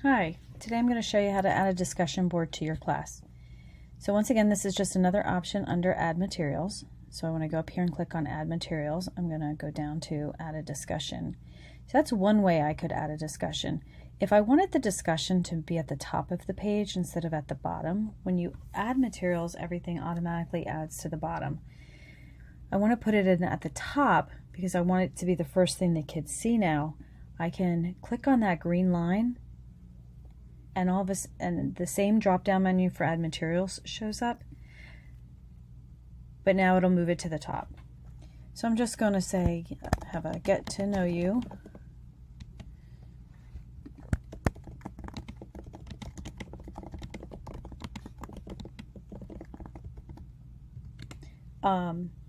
Hi, today I'm going to show you how to add a discussion board to your class. So once again, this is just another option under Add Materials. So I want to go up here and click on Add Materials. I'm going to go down to Add a Discussion. So that's one way I could add a discussion. If I wanted the discussion to be at the top of the page instead of at the bottom, when you add materials, everything automatically adds to the bottom. I want to put it in at the top because I want it to be the first thing the kids see now. I can click on that green line and the same drop-down menu for Add Materials shows up, but now it'll move it to the top. So I'm just going to say, have a get to know you.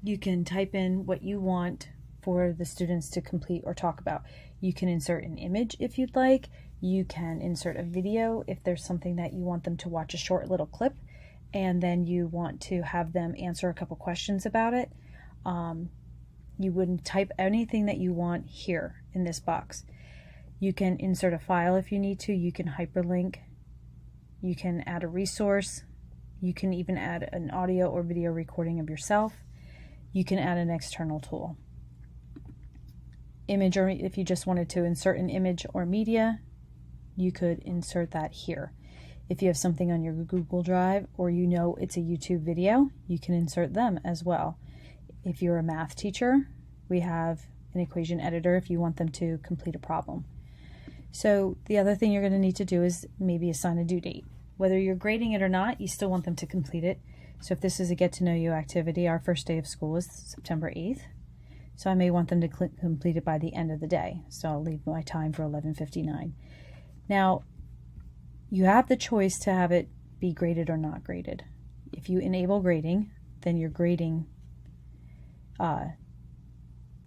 You can type in what you want for the students to complete or talk about. You can insert an image if you'd like. You can insert a video if there's something that you want them to watch, a short little clip, and then you want to have them answer a couple questions about it. You would type anything that you want here in this box. You can insert a file if you need to. You can hyperlink. You can add a resource. You can even add an audio or video recording of yourself. You can add an external tool. Image, or if you just wanted to insert an image or media, you could insert that here. If you have something on your Google Drive or you know it's a YouTube video, you can insert them as well. If you're a math teacher, we have an equation editor if you want them to complete a problem. So the other thing you're going to need to do is maybe assign a due date. Whether you're grading it or not, you still want them to complete it. So if this is a get to know you activity, our first day of school is September 8th. So I may want them to complete it by the end of the day. So I'll leave my time for 11:59. Now, you have the choice to have it be graded or not graded. If you enable grading, then your grading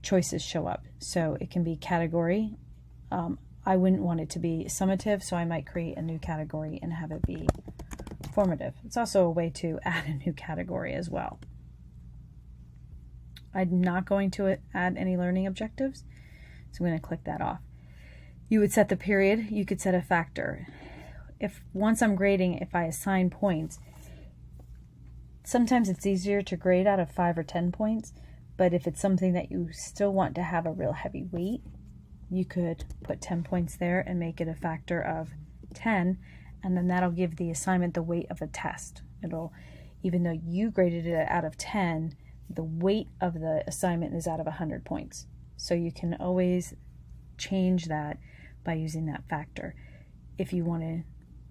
choices show up. So it can be category. I wouldn't want it to be summative, so I might create a new category and have it be formative. It's also a way to add a new category as well. I'm not going to add any learning objectives, so I'm going to click that off. You would set the period. You could set a factor. Once I'm grading, if I assign points, sometimes it's easier to grade out of 5 or 10 points, but if it's something that you still want to have a real heavy weight, you could put 10 points there and make it a factor of 10, and then that'll give the assignment the weight of a test. Even though you graded it out of 10, the weight of the assignment is out of 100 points. So you can always change that by using that factor. If you want to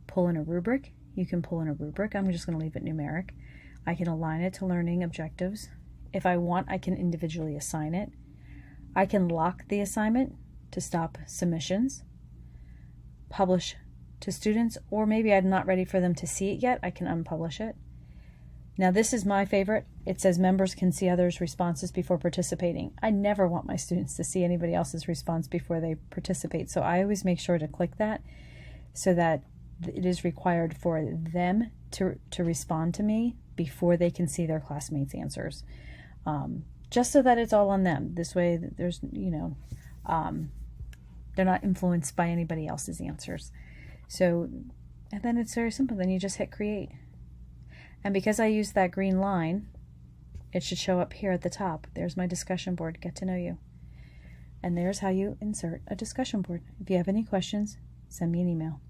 pull in a rubric, you can pull in a rubric. I'm just going to leave it numeric. I can align it to learning objectives. If I want, I can individually assign it. I can lock the assignment to stop submissions, publish to students, or maybe I'm not ready for them to see it yet, I can unpublish it. Now this is my favorite. It says members can see others' responses before participating. I never want my students to see anybody else's response before they participate, so I always make sure to click that so that it is required for them to respond to me before they can see their classmates' answers. Just so that it's all on them. This way there's, they're not influenced by anybody else's answers. So, and then it's very simple. Then you just hit create. And because I used that green line, it should show up here at the top. There's my discussion board, get to know you. And there's how you insert a discussion board. If you have any questions, send me an email.